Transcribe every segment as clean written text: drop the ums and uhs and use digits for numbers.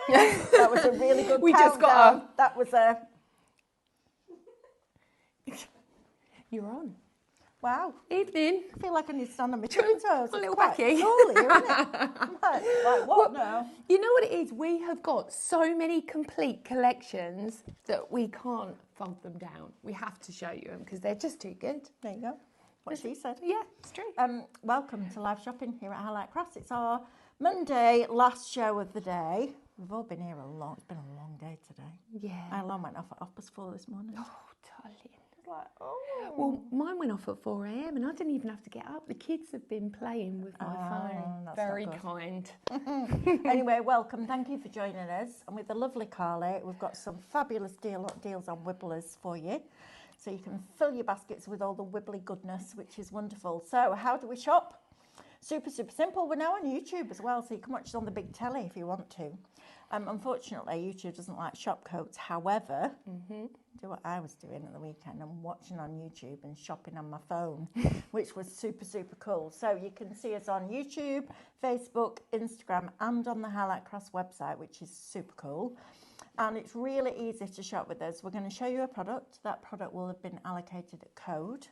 That was a really good We just countdown. got That was a... You're on. Wow. Evening. I feel like I need to stand on my tiptoes. A little quite backy. cool here, isn't it? Like, what now? You know what it is? We have got so many complete collections that we can't fold them down. We have to show you them because they're just too good. There you go. What she said. Yeah, it's true. Welcome to live shopping here at Highlight Cross. It's our Monday last show of the day. We've all been here it's been a long day today. Yeah. Alarm went off at 4:30 this morning. Oh, darling. Like, oh. Well, mine went off at 4 a.m. and I didn't even have to get up. The kids have been playing with my phone. That's Very not kind. Anyway, welcome. Thank you for joining us. And with the lovely Carly, we've got some fabulous deals on Wibblers for you. So you can fill your baskets with all the wibbly goodness, which is wonderful. So how do we shop? Super, super simple. We're now on YouTube as well, so you can watch it on the big telly if you want to. Unfortunately, YouTube doesn't like shop codes. However, do what I was doing at the weekend and watching on YouTube and shopping on my phone, which was super, super cool. So you can see us on YouTube, Facebook, Instagram, and on the Highlight Cross website, which is super cool. And it's really easy to shop with us. We're going to show you a product. That product will have been allocated a code.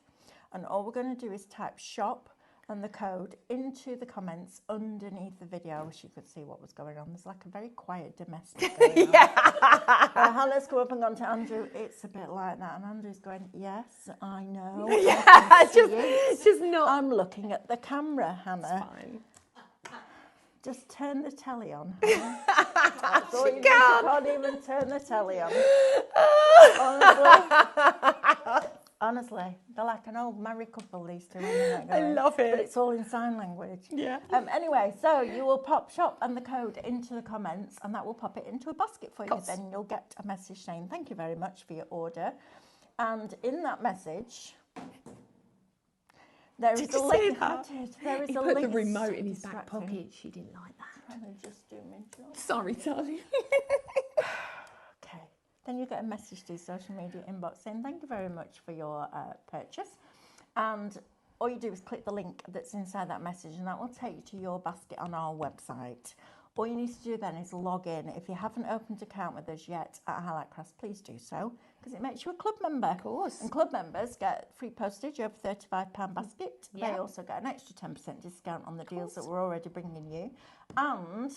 And all we're going to do is type shop and the code into the comments underneath the video. I wish you could see what was going on. There's like a very quiet domestic going on. Hannah's come up and gone to Andrew. It's a bit like that. And Andrew's going, yes, I know. Yeah, just not. I'm looking at the camera, Hannah. It's fine. Just turn the telly on. That's all you need. You can't even turn the telly on. Honestly, they're like an old married couple, these two. I love it. But it's all in sign language. Yeah. Anyway, so you will pop shop and the code into the comments, and that will pop it into a basket for you. Then you'll get a message saying, thank you very much for your order. And in that message, there is a link. There is he a put link. the remote in his back pocket. She didn't like that. Just do my job. Sorry, darling. Okay. Then you get a message to your social media inbox saying thank you very much for your purchase. And all you do is click the link that's inside that message and that will take you to your basket on our website. All you need to do then is log in. If you haven't opened an account with us yet at Highlight Cross, please do so because it makes you a club member. Of course. And club members get free postage over £35 basket. They also get an extra 10% discount on the deals that we're already bringing you. And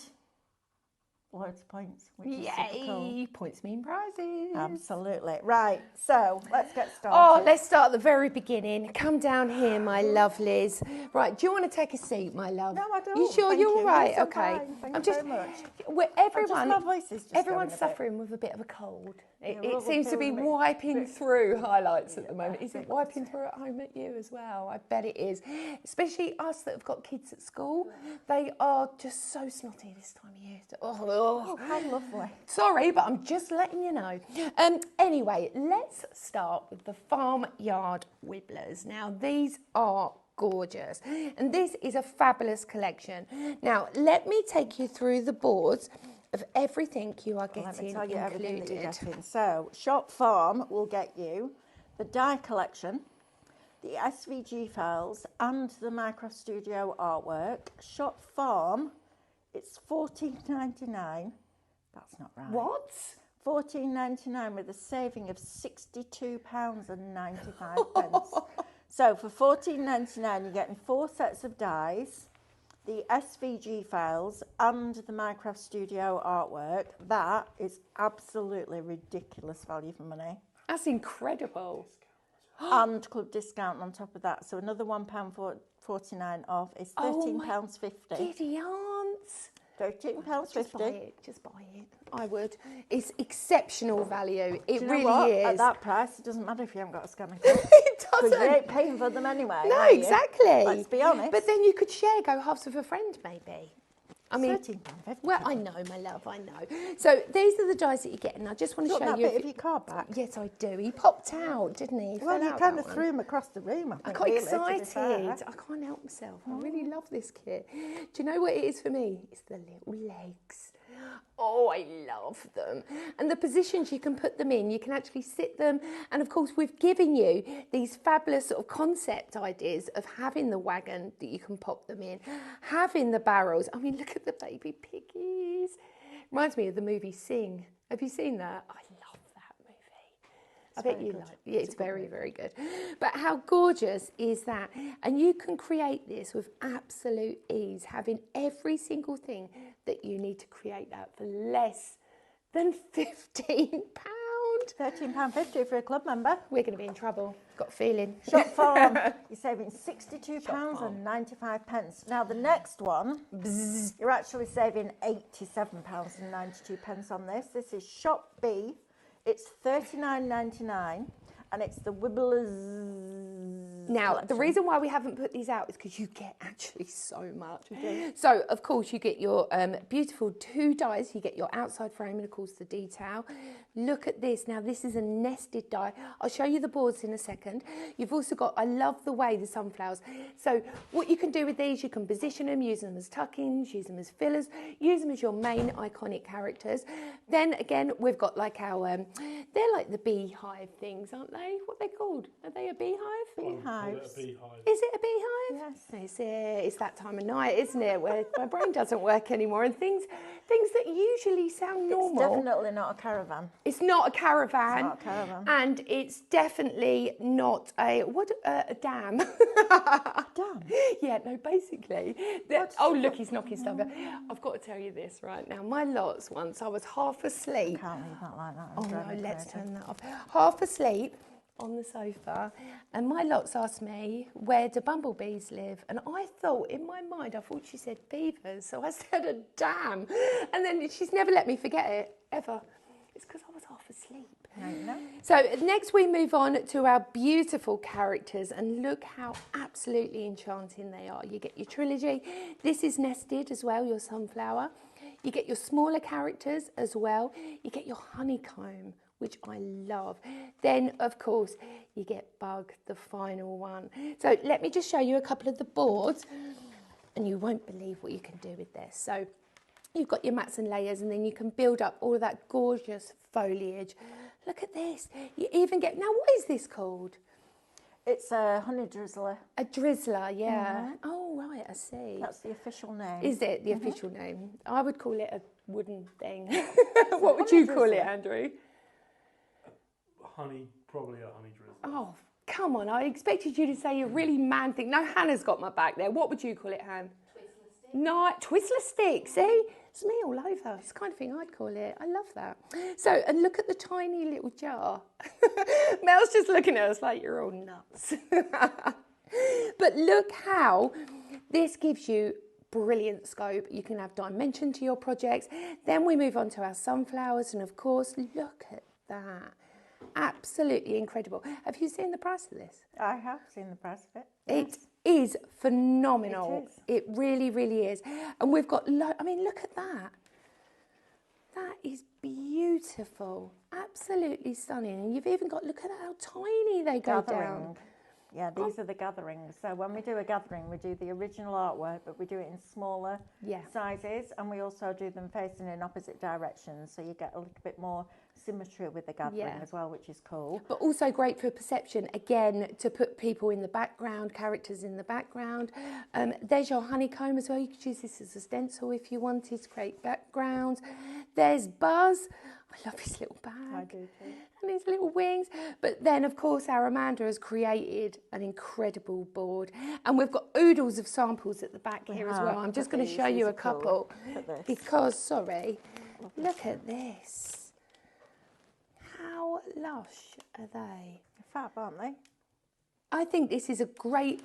loads of points, which is super cool. Points mean prizes. Absolutely. Right, so let's get started. Oh, let's start at the very beginning. Come down here, my lovelies. Right, do you want to take a seat, my love? No, I don't. You sure Thank you're all you. right? Yes, I'm okay. fine. Thank you very much. Everyone, my voice is just everyone's going a bit. suffering with a bit of a cold. It we're all seems to be feeling wiping through highlights at the moment. Is it wiping through at home at you as well? I bet it is. Especially us that have got kids at school. They are just so snotty this time of year. Oh, how lovely. Sorry, but I'm just letting you know. Anyway, let's start with the Farmyard Wibblers. Now, these are gorgeous. And this is a fabulous collection. Now, let me take you through the boards of everything you are getting Let me tell you everything that you're included. getting. So, Shop Farm will get you the die collection, the SVG files, and the Minecraft Studio artwork. Shop Farm, it's $14.99. That's not right. What? $14.99 with a saving of £62.95. So for $14.99, you're getting 4 sets of dies, the SVG files, and the Minecraft Studio artwork. That is absolutely ridiculous value for money. That's incredible. And club discount on top of that. So another £1.49 off is £13.50. Giddy aunts. £13.50. Just buy it. Just buy it. I would. It's exceptional value. It Do you really know what? is. At that price, it doesn't matter if you haven't got a scanner. It Because doesn't. you ain't paying for them anyway. No, are you? exactly. Let's be honest. But then you could share, go halves with a friend, maybe. I mean, £13.50. well, I know, my love, I know. So these are the dies that you're getting. I just want to Got show that you. bit of your card back? Yes, I do. He popped out, didn't he? Well, you kind of threw him across the room, I I think. got really, to be excited. fair. I can't help myself. I really love this kit. Do you know what it is for me? It's the little legs. Oh, I love them. And the positions you can put them in, you can actually sit them. And of course, we've given you these fabulous sort of concept ideas of having the wagon that you can pop them in, having the barrels. I mean, look at the baby piggies. Reminds me of the movie Sing. Have you seen that? I love that movie. I bet you like it. Yeah, it's very, very good. But how gorgeous is that? And you can create this with absolute ease, having every single thing that you need to create that for less than £15. £13.50 for a club member. We're going to be in trouble. Got a feeling. Shop Farm, you're saving £62.95. Now the next one, you're actually saving £87.92 on this. This is Shop B. It's $39.99 and it's the Wibblers. Now, collection. the reason why we haven't put these out is because you get actually so much. So, of course, you get your beautiful 2 dies. You get your outside frame and, of course, the detail. Look at this. Now, this is a nested die. I'll show you the boards in a second. You've also got, I love the way the sunflowers. So, what you can do with these, you can position them, use them as tuck-ins, use them as fillers, use them as your main iconic characters. Then, again, we've got like our, they're like the beehive things, aren't they? What are they called? Are they a beehive? Beehives. Is it a beehive? Yes. It's that time of night, isn't it, where my brain doesn't work anymore, and things that usually sound normal. It's definitely not a caravan. It's not a caravan. It's not a caravan. And it's definitely not a dam. A dam? Yeah, no, basically. Oh, look, he's knocking stuff out. I've got to tell you this right now. My lots once, I was half asleep. Can't leave that like that. Oh no, let's turn that off. Half asleep on the sofa, and my lots asked me, where do bumblebees live? And I thought, in my mind, I thought she said beavers, so I said a dam. And then she's never let me forget it, ever. It's because I was half asleep. No. So next we move on to our beautiful characters, and look how absolutely enchanting they are. You get your trilogy. This is nested as well, your sunflower. You get your smaller characters as well. You get your honeycomb, which I love. Then, of course, you get Bug, the final one. So let me just show you a couple of the boards, and you won't believe what you can do with this. So you've got your mats and layers, and then you can build up all of that gorgeous foliage. Look at this. You even get, now what is this called? It's a honey drizzler. A drizzler, yeah. Oh, right, I see. That's the official name. Is it the official name? I would call it a wooden thing. What would you call it, Andrew? Probably a honey drizzle. Oh, come on. I expected you to say a really man thing. No, Hannah's got my back there. What would you call it, Han? Twizzler stick. No, Twizzler stick, see? It's me all over. It's the kind of thing I'd call it. I love that. So, and look at the tiny little jar. Mel's just looking at us like you're all nuts. But look how this gives you brilliant scope. You can have dimension to your projects. Then we move on to our sunflowers, and of course, look at that. Absolutely incredible. Have you seen the price of this? I have seen the price of it. It is phenomenal. It is. It really, really is. And we've got, I mean, look at that. That is beautiful. Absolutely stunning. And you've even got, look at how tiny they go down. Yeah, these are the gatherings. So when we do a gathering, we do the original artwork, but we do it in smaller sizes, and we also do them facing in opposite directions, so you get a little bit more symmetry with the gathering as well, which is cool. But also great for perception, again, to put people in the background, characters in the background. There's your honeycomb as well. You could use this as a stencil if you wanted to create backgrounds. There's Buzz. I love his little bag. I do too. And his little wings. But then, of course, our Amanda has created an incredible board. And we've got oodles of samples at the back here as well. I'm just going to show you a couple. Because, sorry, look at this. How lush are they? Fab, aren't they? I think this is a great,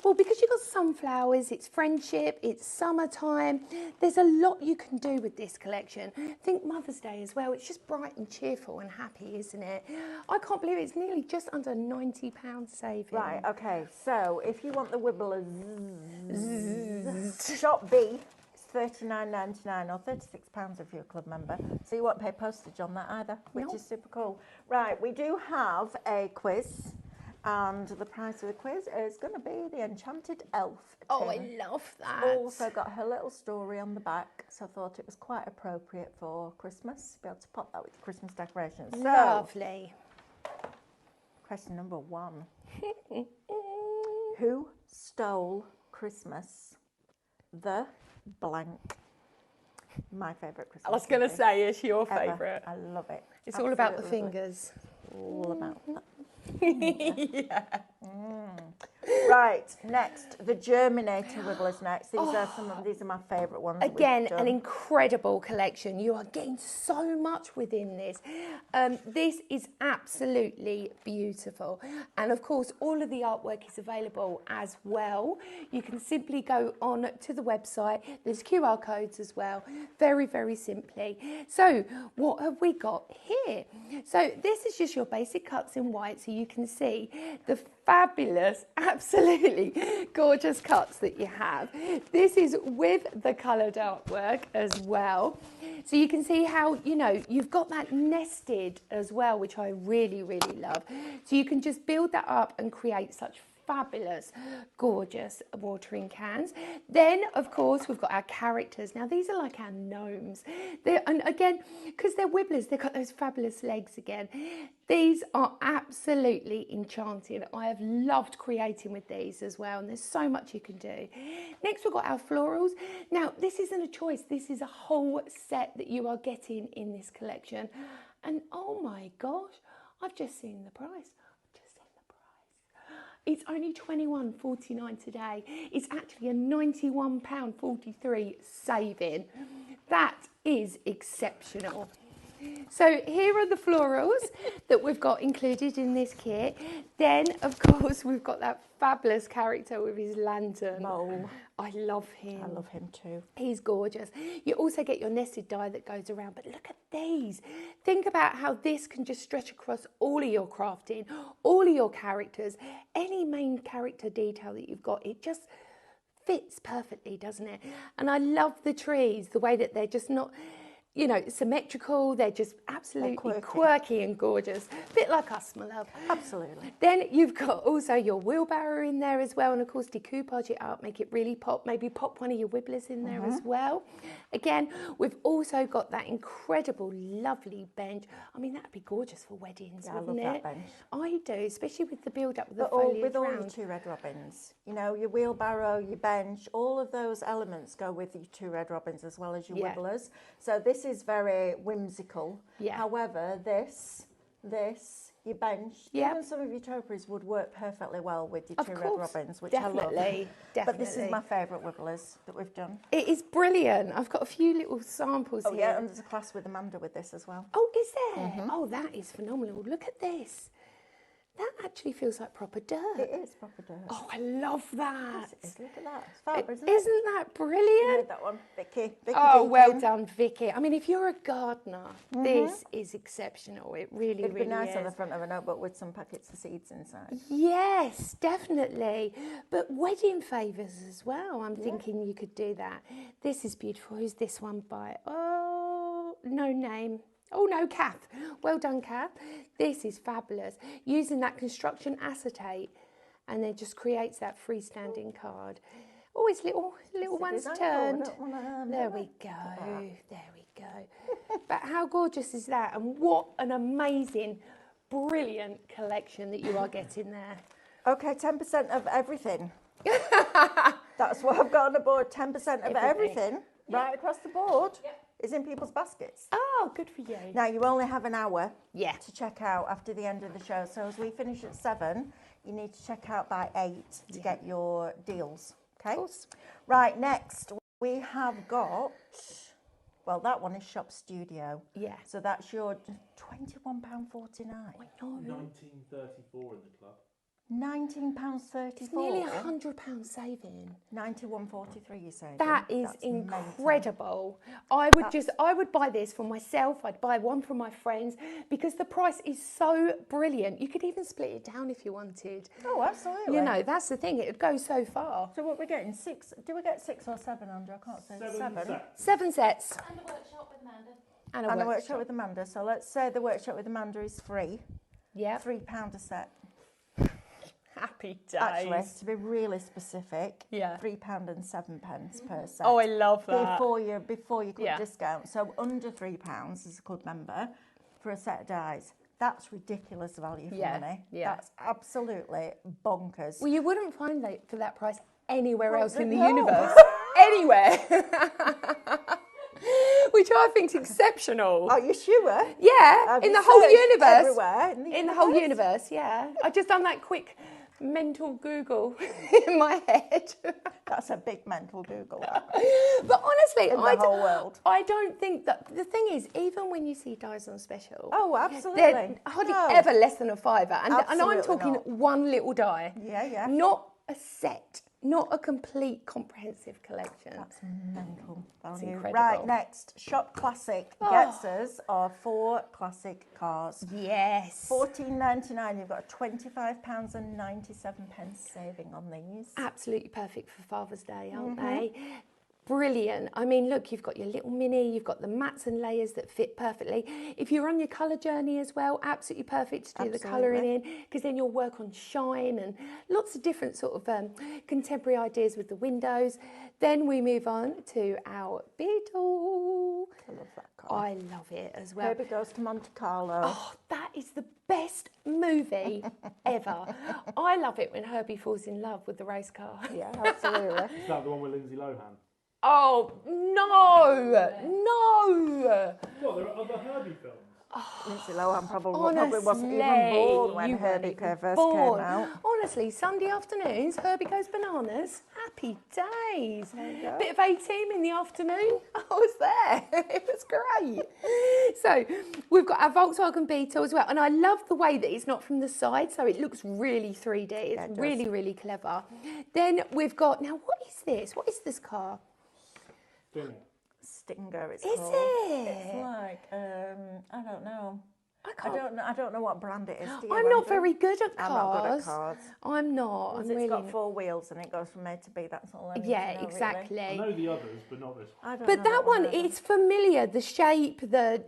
well, because you've got sunflowers, it's friendship, it's summertime. There's a lot you can do with this collection. Think Mother's Day as well. It's just bright and cheerful and happy, isn't it? I can't believe it's nearly just under £90 saving. Right, okay. So if you want the Wibblers, Shop B, it's $39.99 or £36 if you're a club member. So you won't pay postage on that either, which is super cool. Right, we do have a quiz. And the price of the quiz is going to be the Enchanted Elf. Oh, I love that. Also got her little story on the back, so I thought it was quite appropriate for Christmas. Be able to pop that with Christmas decorations. So, lovely. Question number 1. Who stole Christmas? The blank. My favourite Christmas. I was going to pumpkin say it's your ever. favourite. I love it. It's all about the Absolutely love it. fingers. All about that. Yeah. Right, next, the Germinator Wibblers next. These are my favourite ones. that we've Again, done. an incredible collection. You are getting so much within this. This is absolutely beautiful. And of course, all of the artwork is available as well. You can simply go on to the website. There's QR codes as well. Very, very simply. So what have we got here? So this is just your basic cuts in white, so you can see the fabulous, absolutely gorgeous cuts that you have. This is with the coloured artwork as well. So you can see how, you know, you've got that nested as well, which I really, really love. So you can just build that up and create such fabulous, gorgeous watering cans. Then, of course, we've got our characters. Now, these are like our gnomes. And again, because they're Wibblers, they've got those fabulous legs again. These are absolutely enchanting. I have loved creating with these as well, and there's so much you can do. Next, we've got our florals. Now, this isn't a choice. This is a whole set that you are getting in this collection. And oh my gosh, I've just seen the price. It's only £21.49 today. It's actually a £91.43 saving. That is exceptional. So here are the florals that we've got included in this kit. Then, of course, we've got that fabulous character with his lantern. Mole. I love him. I love him too. He's gorgeous. You also get your nested die that goes around, but look at these. Think about how this can just stretch across all of your crafting, all of your characters, any main character detail that you've got. It just fits perfectly, doesn't it? And I love the trees, the way that they're just not, you know, symmetrical. They're just absolutely quirky and gorgeous. A bit like us, my love. Absolutely. Then you've got also your wheelbarrow in there as well. And of course, decoupage it up, make it really pop. Maybe pop one of your Wibblers in there as well. Again, we've also got that incredible, lovely bench. I mean, that'd be gorgeous for weddings, wouldn't it? I love that bench. I do, especially with the build-up with the But foliage with all your round. 2 red robins, you know, your wheelbarrow, your bench, all of those elements go with your 2 red robins as well as your Wibblers. So this is very whimsical. Yeah. However, this, your bench, even some of your topiaries would work perfectly well with your 2 red robins, which I love. Definitely. But this is my favourite Wibblers that we've done. It is brilliant. I've got a few little samples here. Yeah, and there's a class with Amanda with this as well. Oh, is there? Oh, that is phenomenal. Look at this. That actually feels like proper dirt. It is proper dirt. Oh, I love that. Yes, it is. Look at that. It's fab, isn't it? Isn't that You brilliant? made that one, Vicky. Oh, well Deacon. done, Vicky. I mean, if you're a gardener, this is exceptional. It really, It'd really be nice is. on the front of a notebook with some packets of seeds inside. Yes, definitely. But wedding favours as well. I'm thinking you could do that. This is beautiful. Who's this one by? Oh, no name. Oh no, Kath. Well done, Kath. This is fabulous. Using that construction acetate, and it just creates that freestanding card. Oh, it's little ones turned. There we go. There we go. But how gorgeous is that? And what an amazing, brilliant collection that you are getting there. Okay, 10% of everything. That's what I've got on the board. 10% of everything right across the board is in people's baskets. Oh, good for you. Now, you only have an hour Yeah. to check out after the end of the show. So as we finish at 7, you need to check out by 8 to get your deals. Okay? Of course. Right, next we have got, well, that one is Shop Studio. Yeah. So that's your £21.49. £19.34 in the club. £19.34. It's nearly £100 saving. £91.43 you say. That is That's mental. incredible. I would buy this for myself. I'd buy one for my friends because the price is so brilliant. You could even split it down if you wanted. Oh, absolutely. You know, that's the thing. It would go so far. So what we're getting, 6, do we get 6 or 7 under? I can't say 7. 7 sets. And a workshop with Amanda. And And a workshop with Amanda. So let's say the workshop with Amanda is free. Yeah. £3 a set. Happy days. Actually, to be really specific, Yeah. £3.07 per set. Oh, I love that. Before you could discount. So under £3 as a club member for a set of dies. That's ridiculous value for money. Yeah. That's absolutely bonkers. Well, you wouldn't find that for that price anywhere else in the no. universe. Anywhere. which I think's exceptional. Are you sure? Yeah, Have in you the whole searched universe. everywhere In the whole universe, yeah. I just done that quick mental Google in my head. That's a big mental Google. But honestly, In the whole world. I don't think that, the thing is, even when you see Dies on Special, Oh, absolutely. they're hardly ever less than a fiver. And I'm Absolutely talking not. one little die. Yeah, yeah. Not a set, not a complete comprehensive collection. That's mental value. incredible. Right, next. Shop Classic gets us our 4 classic cars. Yes. £14.99, you've got a £25.97 saving on these. Absolutely perfect for Father's Day, aren't they? Brilliant. I mean, look, you've got your little mini, you've got the mats and layers that fit perfectly. If you're on your colour journey as well, absolutely perfect to do the colouring in, because then you'll work on shine and lots of different sort of contemporary ideas with the windows. Then we move on to our Beetle. I love that car. I love it as well. Herbie Goes to Monte Carlo. Oh, that is the best movie ever. I love it when Herbie falls in love with the race car. Yeah, absolutely. Is that the one with Lindsay Lohan? Oh, no, no. What, there are other Herbie films? Lindsay Lohan probably wasn't even Honestly, born when you Herbie weren't even first born. came out. Honestly, Sunday afternoons, Herbie Goes Bananas. Happy days. go. Bit of A-Team in the afternoon. I was there. It was great. So we've got our Volkswagen Beetle as well. And I love the way that it's not from the side, so it looks really 3D. It's it does. really, really clever. Then we've got, now what is this? What is this car? Stinger, it's Is called. it? It's like, I don't know. I I don't know what brand it is. Do you, I'm not Andrew? very good at cars. I'm not good at cars. I'm not. Once I'm it's really got not. 4 wheels and it goes from A to B, that's all I need Yeah, to know, exactly. I know the others, but not this one. I don't But know that one, either. it's familiar, the shape, so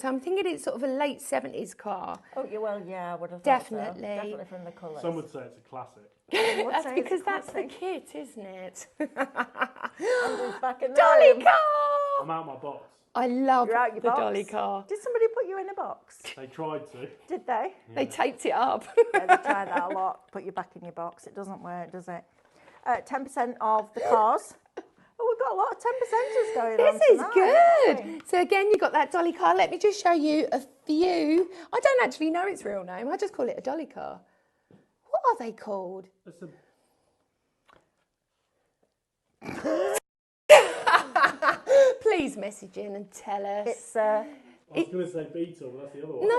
I'm thinking it's sort of a late 70s car. Oh, yeah, well, yeah, I would have thought Definitely. so. Definitely from the colours. Some would say it's a classic. That's say it's because that's the classic. kit, isn't it? Andrew's back in the Dolly room. car! I'm out my box. I love You're out your the box. dolly car. Did somebody put you in a box? They tried to. Did they? They taped it up. Yeah, they try that a lot. Put you back in your box. It doesn't work, does it? 10% of the cars. Oh, we've got a lot of 10%ers going on This is tonight, good. haven't we? So again, you've got that dolly car. Let me just show you a few. I don't actually know its real name. I just call it a dolly car. What are they called? It's a, Please message in and tell us. It's, I was going to say Beetle, but that's the other one. No.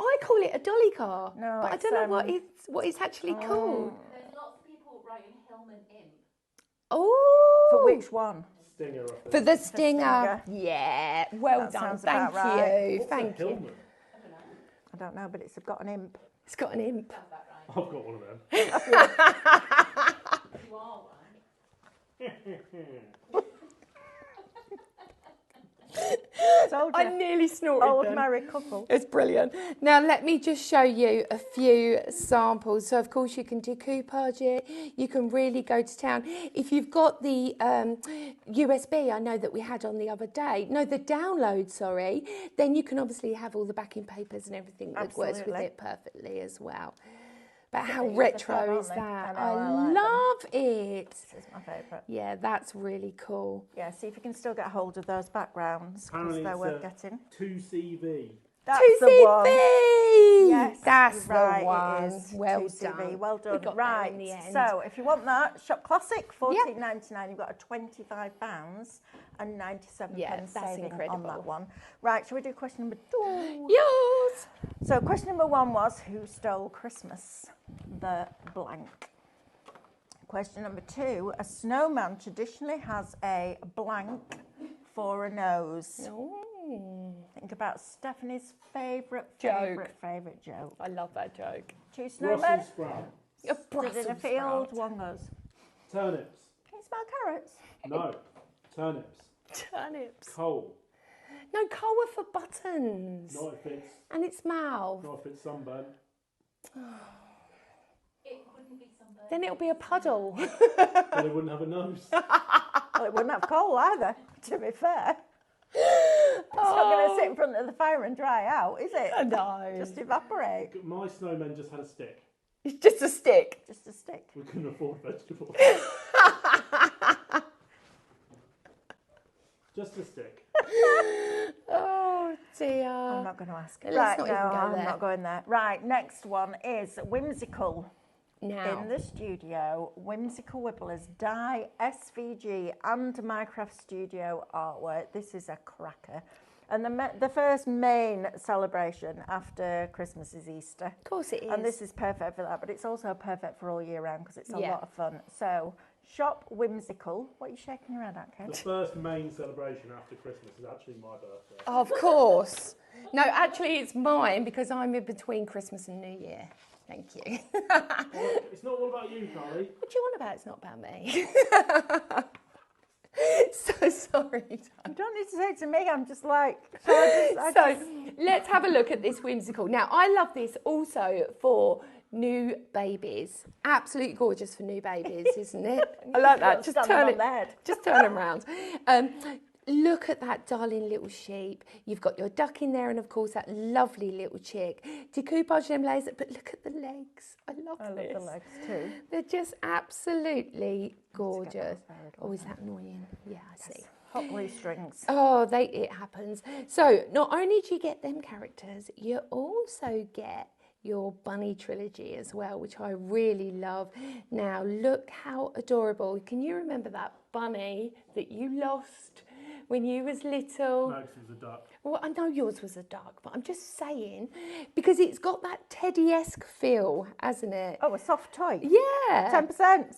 I call it a dolly car. No, but I it's, don't know what it's actually called. There's lots of people writing Hillman Imp. Oh, for which one? Stinger, I think. For the Stinger. Stinger. Yeah, well That done. sounds Thank about right. you. What's Thank a you. Hillman? I don't know, but it's got an imp. It's got an imp. I've got one of them. You are one. Told I you. nearly snorted Old them. married couple. It's brilliant. Now let me just show you a few samples. So of course you can decoupage it. You can really go to town. If you've got the USB, I know that we had on the other day. No, the download, sorry. Then you can obviously have all the backing papers and everything that works with Absolutely. it perfectly as well. But how they use the retro fun, is aren't they? that? I know, I I like them. love it. This is my favourite. Yeah, that's really cool. Yeah, see if you can still get hold of those backgrounds because Apparently they're it's worth a getting. 2CV. That's 2CV! the one. Yes, that's you're right, the one. It is. Well 2CV. done. Well We done. got there Right. in the end. So if you want that, Shop Classic, £14.99. You've got a £25 and 97 Yeah, pence that's saving on incredible. that one. Right, shall we do question number 2? Yours! So question number 1 was, who stole Christmas? The blank. Question number 2, a snowman traditionally has a blank for a nose. Oh, Think about Stephanie's favourite Joke. joke. I love that joke. 2 snowmen Brussels sprout. A stood Brussels in a field, sprout. one goes, Turnips. can you smell carrots? No. Turnips. Turnips. Coal. No, coal are for buttons. Not if it's, And its mouth. not if it's sunburn. It wouldn't be sunburned. Then it'll be a puddle. But they wouldn't have a nose. Well, it wouldn't have coal either, to be fair. It's not going to sit in front of the fire and dry out, is it? No. Just evaporate. My snowman just had a stick. It's just a stick. Just a stick. We couldn't afford vegetables. Just a stick. Oh dear. I'm not going to ask. Let's Right, not no, even go I'm there. not going there. Right, next one is Whimsical. Now, In the studio, Whimsical Wibblers dye, SVG and Minecraft Studio artwork. This is a cracker. And the first main celebration after Christmas is Easter. of course it is. And this is perfect for that, but it's also perfect for all year round because it's a Yeah. lot of fun. So, shop Whimsical. What are you shaking your head at, The Kate? first main celebration after Christmas is actually my birthday. Of course. No, actually, it's mine because I'm in between Christmas and New Year. Thank you. Well, it's not all about you, Carly. What do you want about? It's not about me. So sorry. You don't need to say it to me, I'm just like... So let's have a look at this Whimsical. Now, I love this also for new babies. Absolutely gorgeous for new babies, isn't it? I like that. Just turn it. Just turn them around. Look at that darling little sheep. You've got your duck in there and, of course, that lovely little chick. Decoupage them layers, but look at the legs. I love this. the legs too. They're just absolutely gorgeous. Oh, is that annoying? Yeah, I see. Hot glue strings. Oh, it happens. So not only do you get them characters, you also get your bunny trilogy as well, which I really love. Now, look how adorable. Can you remember that bunny that you lost when you was little? No, 'cause it was a duck. Well, I know yours was a duck, but I'm just saying, because it's got that Teddy-esque feel, hasn't it? Oh, a soft toy. Yeah. 10%.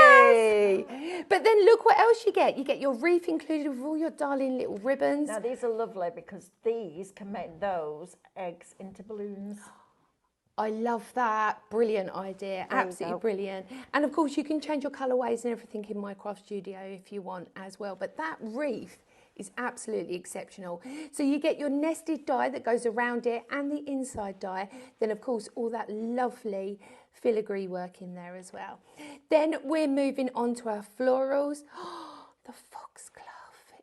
Hey! But then look what else you get. You get your wreath included with all your darling little ribbons. Now, these are lovely because these can make those eggs into balloons. I love that. Brilliant idea. There you Absolutely go. brilliant. And of course, you can change your colourways and everything in Minecraft Studio if you want as well. But that wreath is absolutely exceptional. So you get your nested die that goes around it and the inside die. Then, of course, all that lovely filigree work in there as well. Then we're moving on to our florals. The foxglove.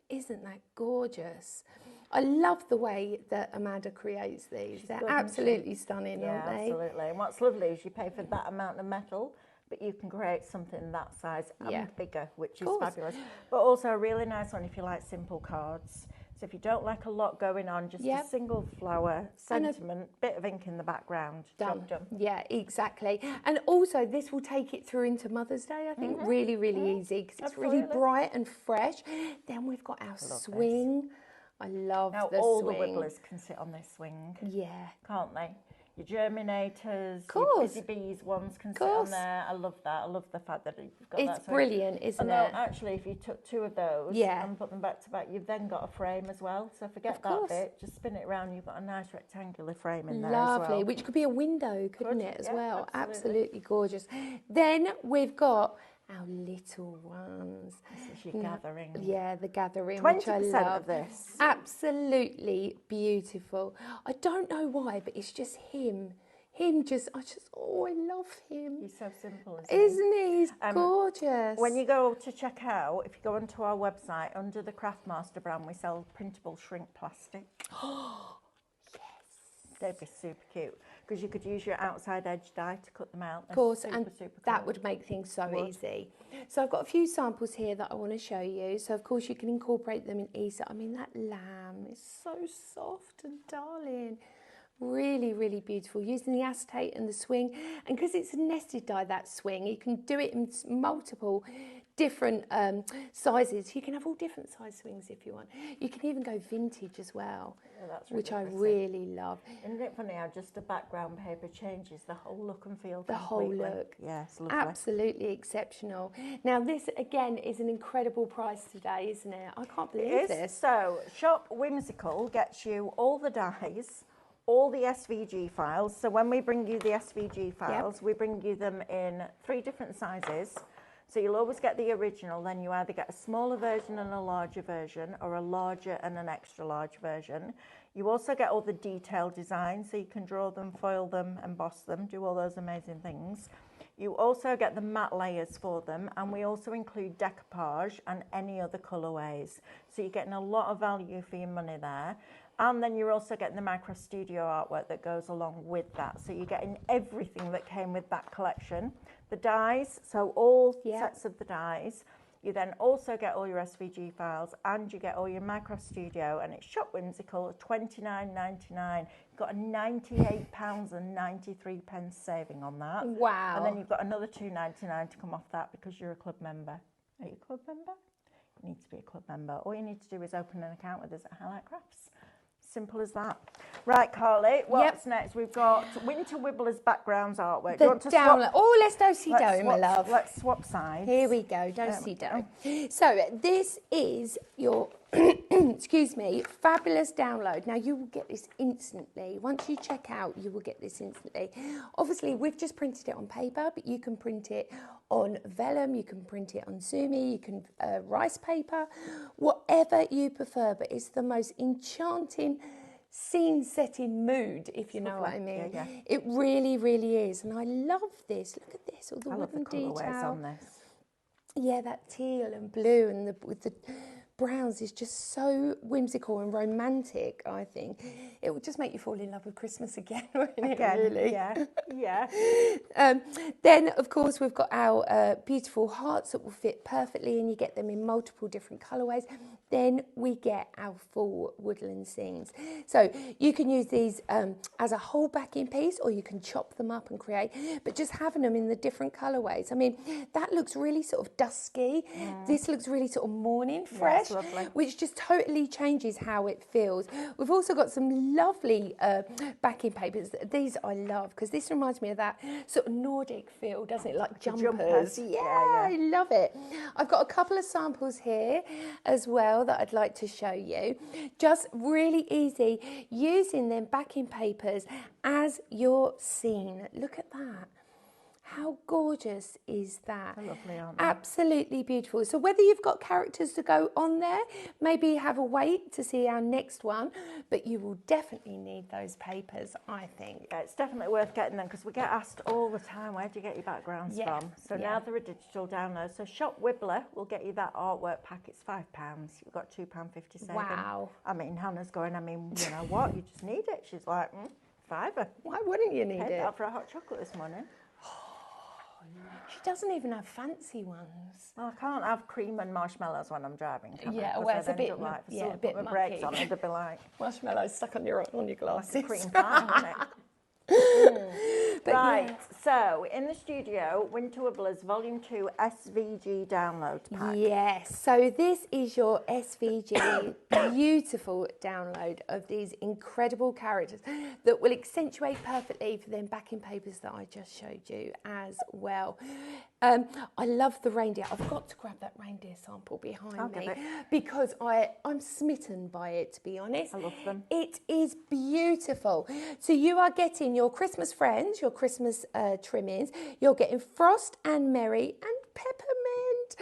Isn't that gorgeous? I love the way that Amanda creates these. They're good, isn't she? absolutely stunning, Yeah, aren't they? absolutely. And what's lovely is you pay for that amount of metal, but you can create something that size and Yeah. bigger, which is Course. fabulous. But also a really nice one if you like simple cards. So if you don't like a lot going on, just Yep. a single flower, And a- sentiment, bit of ink in the background. Job done. Yeah, exactly. And also, this will take it through into Mother's Day, I think, really, really easy because it's really Absolutely. bright and fresh. Then we've got our swing. I love Now, the all swing. the wibblers can sit on this swing, Yeah. can't they? Your germinators, Course. your busy bees ones can sit on Course. there. I love that. I love the fact that you've got that. It's brilliant, isn't Although it? actually, if you took two of those Yeah. and put them back to back, you've then got a frame as well. So forget Of that course. bit. Just spin it around. You've got a nice rectangular frame in there Lovely, as well. which could be a window, couldn't Could, it, as yeah, well? absolutely. Gorgeous. Then we've got our little ones. This is your gathering. Yeah, the gathering, which 20% I love. of this. Absolutely beautiful. I don't know why, but it's just him. I love him. He's so simple, Isn't he? He's gorgeous. When you go to check out, if you go onto our website, under the Craftmaster brand, we sell printable shrink plastic. Yes. They'd be super cute because you could use your outside edge die to cut them out. Of course, super, and super that cool. would make things so Would. easy. So I've got a few samples here that I want to show you. So of course you can incorporate them in Easter. I mean, that lamb is so soft and darling. Really, really beautiful. Using the acetate and the swing. And because it's a nested die, that swing, you can do it in multiple different sizes. You can have all different size swings if you want. You can even go vintage as well, Yeah, that's which I pretty. really love. Isn't it funny how just a background paper changes the whole look and feel? The whole completely? look. Yeah, it's lovely. Absolutely exceptional. Now this again is an incredible price today, isn't it? I can't believe It is. this. So, Shop Whimsical gets you all the dies, all the SVG files. So when we bring you the SVG files, we bring you them in 3 different sizes. So you'll always get the original, then you either get a smaller version and a larger version, or a larger and an extra large version. You also get all the detailed designs, so you can draw them, foil them, emboss them, do all those amazing things. You also get the matte layers for them, and we also include decoupage and any other colourways. So you're getting a lot of value for your money there. And then you're also getting the Minecraft Studio artwork that goes along with that. So you're getting everything that came with that collection. The dies, so all sets of the dies. You then also get all your SVG files and you get all your Minecraft Studio, and it's Shop Whimsical at $29.99. You've got a £98.93 saving on that. Wow. And then you've got another $2.99 to come off that because you're a club member. Are you a club member? You need to be a club member. All you need to do is open an account with us at Highlight Crafts. Simple as that. Right, Carly, what's next? We've got Winter Wibblers backgrounds artwork. Do you want to swap? Oh, let's do-si-do, my love. Let's swap sides. Here we go, do-si-do. So this is your, excuse me, fabulous download. Now you will get this instantly. Once you check out, you will get this instantly. Obviously, we've just printed it on paper, but you can print it on vellum, you can print it on sumi, you can rice paper, whatever you prefer, but it's the most enchanting scene-setting mood, if you know what I mean. Yeah. It really, really is, and I love this. Look at this, all the I love the wooden colourways detail. on this. Yeah, that teal and blue and with the browns is just so whimsical and romantic, I think. It will just make you fall in love with Christmas again, won't it, really? Yeah. Then, of course, we've got our beautiful hearts that will fit perfectly, and you get them in multiple different colourways. Then we get our full woodland scenes. So you can use these as a whole backing piece, or you can chop them up and create, but just having them in the different colourways. I mean, that looks really sort of dusky. This looks really sort of morning fresh, which just totally changes how it feels. We've also got some lovely backing papers. These I love because this reminds me of that sort of Nordic feel, doesn't it? Like jumpers. Yeah, I love it. I've got a couple of samples here as well that I'd like to show you. Just really easy, using them backing papers as your scene. Look at that. How gorgeous is that? They're lovely, aren't they? Absolutely beautiful. So whether you've got characters to go on there, maybe have a wait to see our next one, but you will definitely need those papers, I think. Yeah, it's definitely worth getting them because we get asked all the time, where do you get your backgrounds from? So now they're a digital download. So Shop Wibbler will get you that artwork pack. It's £5. You've got £2.50 saving. Wow. I mean, Hannah's going, you know what? You just need it. She's like, £5. Why wouldn't you need Paid it? that for a hot chocolate this morning. She doesn't even have fancy ones. Well, I can't have cream and marshmallows when I'm driving, can I? Yeah, 'Cause well, it's I'd a bit end up like, if yeah, someone a bit put my brakes mucky. on, it'd be like Marshmallows stuck on your glasses. a cream pie, wouldn't it? But Right, so in the studio, Winter Wibblers Volume 2 SVG download pack. Yes, so this is your SVG beautiful download of these incredible characters that will accentuate perfectly for them backing papers that I just showed you as well. I love the reindeer. I've got to grab that reindeer sample behind me because I'm smitten by it, to be honest. I love them. It is beautiful. So you are getting your Christmas friends, your Christmas trimmings. You're getting Frost and Merry and Peppermint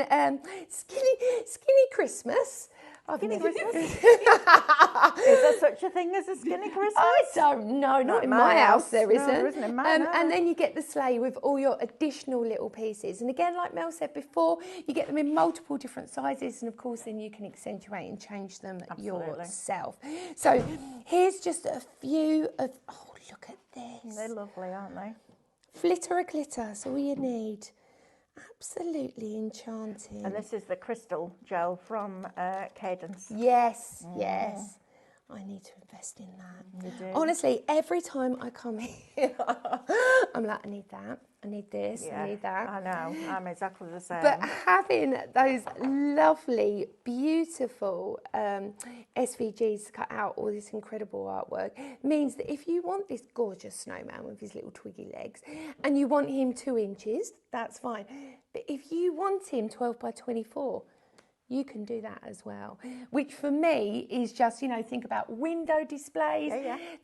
and Skinny Christmas. Skinny Christmas? Is there such a thing as a skinny Christmas? I don't know, not in my house there isn't. No, there isn't in mine, And then you get the sleigh with all your additional little pieces. And again, like Mel said before, you get them in multiple different sizes, and of course then you can accentuate and change them yourself. So here's just a few of, oh, look at this. They're lovely, aren't they? Flitter a glitter, that's all you need. Absolutely enchanting. And this is the crystal gel from Cadence. Yes, yes. I need to invest in that. You do. Honestly, every time I come here, I'm like, I need that, I need this, I need that. I know, I'm exactly the same. But having those lovely, beautiful SVGs cut out all this incredible artwork means that if you want this gorgeous snowman with his little twiggy legs and you want him 2 inches, that's fine. But if you want him 12 by 24, you can do that as well, which for me is just, think about window displays,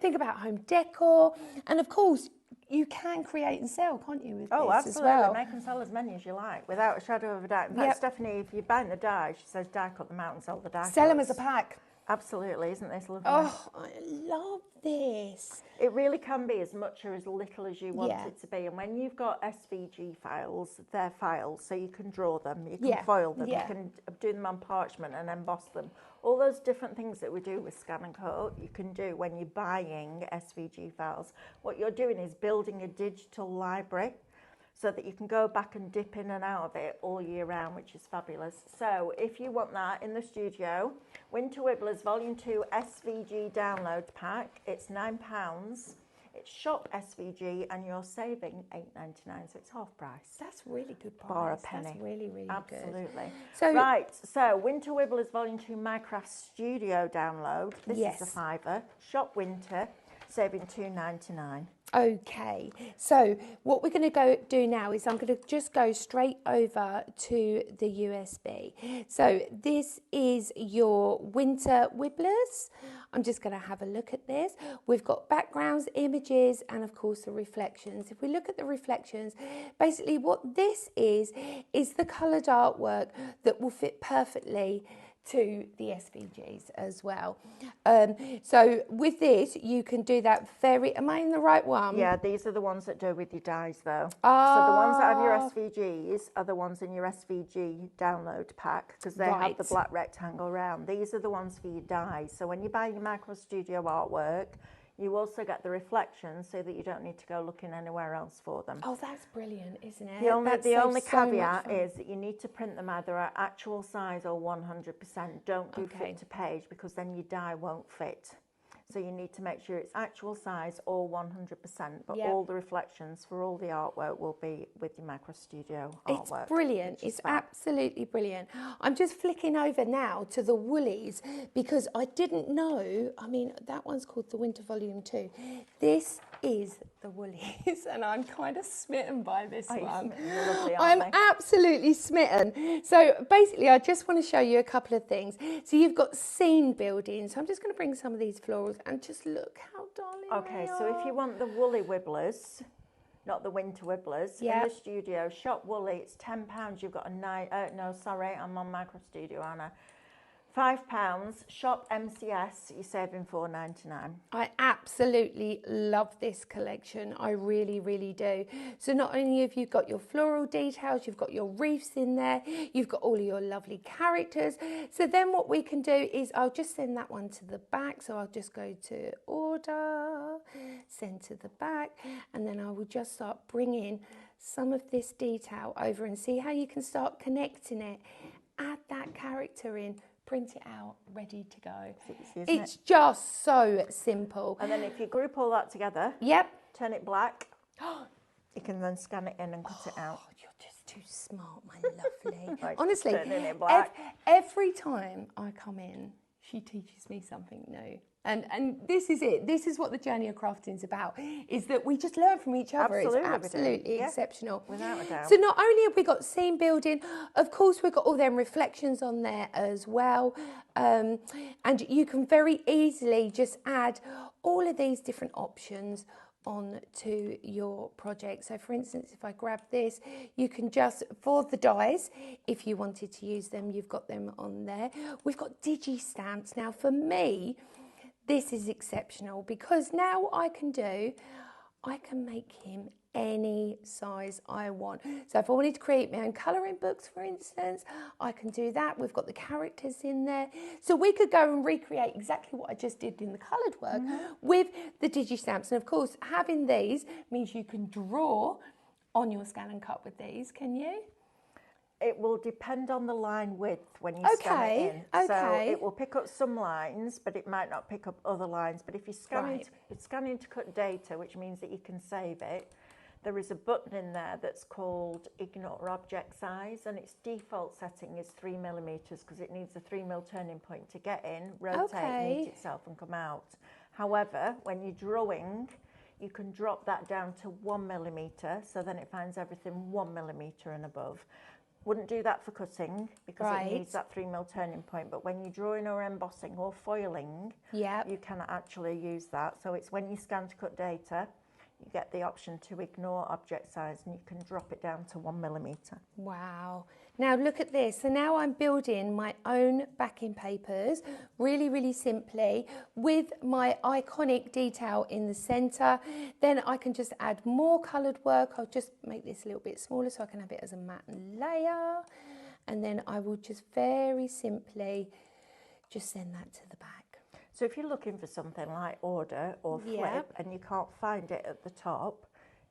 think about home decor, and of course, you can create and sell, can't you, with this absolutely. as well? Make and sell as many as you like, without a shadow of a doubt. In fact, Stephanie, if you're buying the die, she says die cut them out and sell the die. Sell them as a pack. Absolutely, isn't this lovely? Oh, I love this. It really can be as much or as little as you want it to be. And when you've got SVG files, they're files, so you can draw them, you can foil them, you can do them on parchment and emboss them. All those different things that we do with Scan and Coat, you can do when you're buying SVG files. What you're doing is building a digital library. so that you can go back and dip in and out of it all year round, which is fabulous. So if you want that in the studio, Winter Wibblers Volume 2 SVG download pack, it's £9. It's shop SVG and you're saving £8.99, so it's half price. That's really good price. Bar a penny. That's really, really good. Absolutely. So, Right, so Winter Wibblers Volume 2 Minecraft Studio download. This Yes. is a fiver. Shop Winter, saving £2.99. Okay, so what we're going to do now is I'm going to just go straight over to the USB. So this is your Winter Wibblers. I'm just going to have a look at this. We've got backgrounds, images, and of course the reflections. If we look at the reflections, basically what this is the coloured artwork that will fit perfectly to the SVGs as well. So with this, you can do that am I in the right one? Yeah, these are the ones that go with your dies though. Ah. So the ones that have your SVGs are the ones in your SVG download pack because they have the Right. black rectangle around. These are the ones for your dies. So when you buy your Micro Studio artwork, you also get the reflections so that you don't need to go looking anywhere else for them. Oh, that's brilliant, isn't it? The only That saves so much caveat fun. is that you need to print them either at actual size or 100%. Don't do Okay. fit to page because then your die won't fit. So you need to make sure it's actual size or 100%, but Yep. all the reflections for all the artwork will be with your Micro Studio It's artwork. brilliant. which is It's fab. absolutely brilliant. I'm just flicking over now to the woolies because I didn't know. I mean, that one's called the Winter Volume 2. This is the woolies, and I'm kind of smitten by this Oh, you're one. smitten. They're lovely, I'm aren't they? absolutely smitten. So basically, I just want to show you a couple of things. So you've got scene building. So I'm just going to bring some of these florals and just look how darling Okay, they so if are. you want the woolly Wibblers, not the Winter Wibblers, in Yep. the studio, shop woolly, it's £10. You've got a no, sorry, I'm on Micro Studio, aren't I? £5, shop MCS, you're saving £4.99. I absolutely love this collection. I really, really do. So not only have you got your floral details, you've got your reefs in there, you've got all of your lovely characters. So then what we can do is I'll just send that one to the back. So I'll just go to order, send to the back, and then I will just start bringing some of this detail over and see how you can start connecting it. Add that character in, print it out, ready to go. Easy, isn't It's just so simple. And then if you group all that together, Yep. turn it black, you can then scan it in and cut it out. Oh, you're just too smart, my lovely. Like Honestly, turning it black. every time I come in, she teaches me something new. And this is it. This is what the journey of crafting is about, is that we just learn from each other. Absolutely we It's do. absolutely Yeah. exceptional. Without a doubt. So not only have we got scene building, of course we've got all them reflections on there as well. And you can very easily just add all of these different options onto your project. So for instance, if I grab this, you can just, for the dies, if you wanted to use them, you've got them on there. We've got digi stamps. Now for me, this is exceptional because now I can make him any size I want. So if I wanted to create my own colouring books, for instance, I can do that. We've got the characters in there. So we could go and recreate exactly what I just did in the coloured work with the digi-stamps. And of course, having these means you can draw on your scan and cut with these, can you? It will depend on the line width when you scan Okay, it in. So okay. it will pick up some lines, but it might not pick up other lines. But if you're Right. scanning to cut data, which means that you can save it, there is a button in there that's called Ignore Object Size, and its default setting is 3mm because it needs a 3mm turning point to get in, rotate, Okay. meet itself, and come out. However, when you're drawing, you can drop that down to 1mm, so then it finds everything 1mm and above. Wouldn't do that for cutting because Right. it needs that 3mm turning point, but when you're drawing or embossing or foiling, Yep. you can actually use that. So it's when you scan to cut data, you get the option to ignore object size and you can drop it down to 1mm. Wow. Now look at this. So now I'm building my own backing papers really, really simply with my iconic detail in the centre. Then I can just add more coloured work. I'll just make this a little bit smaller so I can have it as a matte layer. And then I will just very simply just send that to the back. So if you're looking for something like order or flip Yep. and you can't find it at the top,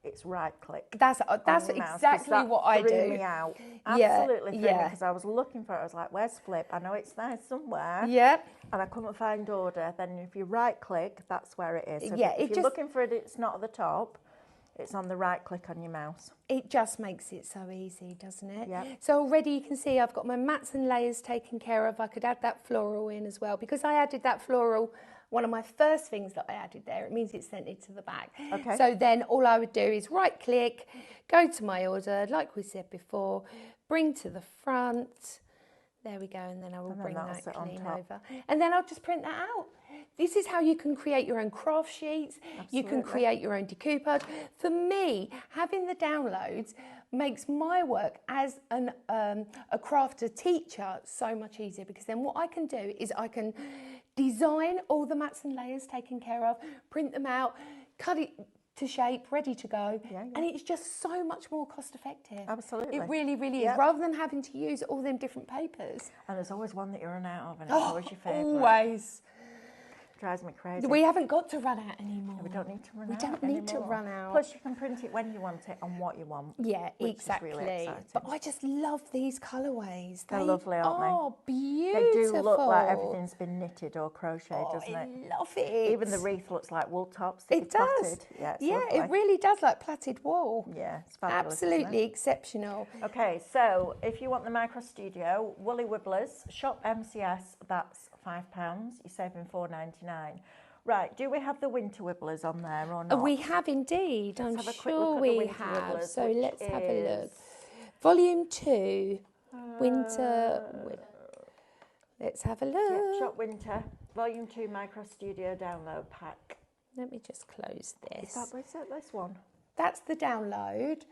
it's right click. That's on your mouse, 'cause exactly that what I threw do. me out. Yeah, Absolutely threw me, yeah. because I was looking for it. I was like, where's flip? I know it's there somewhere. Yep. And I couldn't find order. Then if you right click, that's where it is. So Yeah, if you're looking for it, it's not at the top. It's on the right click on your mouse. It just makes it so easy, doesn't it? Yeah. So already you can see I've got my mats and layers taken care of. I could add that floral in as well. Because I added that floral, one of my first things that I added there, it means it sent it to the back. Okay. So then all I would do is right click, go to my order, like we said before, bring to the front. There we go, and then I will bring that clean over. And then I'll just print that out. This is how you can create your own craft sheets. Absolutely. You can create your own decoupage. For me, having the downloads makes my work as a crafter teacher so much easier, because then what I can do is I can design all the mats and layers taken care of, print them out, cut it to shape, ready to go, and it's just so much more cost effective. Absolutely. It really, really is, rather than having to use all them different papers. And there's always one that you run out of, and it's always your favourite. Always. Drives me crazy. We haven't got to run out anymore. We don't need to run We out don't need to anymore. run out. Plus, you can print it when you want it and what you want. Yeah, which exactly. Is really exciting. But I just love these colourways. They're lovely, aren't they? Oh, beautiful. They do look like everything's been knitted or crocheted, doesn't I it? love it. Even the wreath looks like wool tops. That It you've does. plaited. Yeah, it's Yeah, lovely. it really does, like plaited wool. Yeah, it's fabulous. isn't it? Absolutely exceptional. Okay, so if you want the Micro Studio Woolly Wibblers, shop MCS, that's £5. You're saving $4.99. Right, do we have the winter Wibblers on there or not? We have indeed. Let's I'm have a quick sure look at the we winter have. Wibblers, So which let's have a look. is- Volume 2, winter. Let's have a look. Yeah, shop winter, Volume 2 Micro Studio download pack. Let me just close this. Is that this one? That's the download.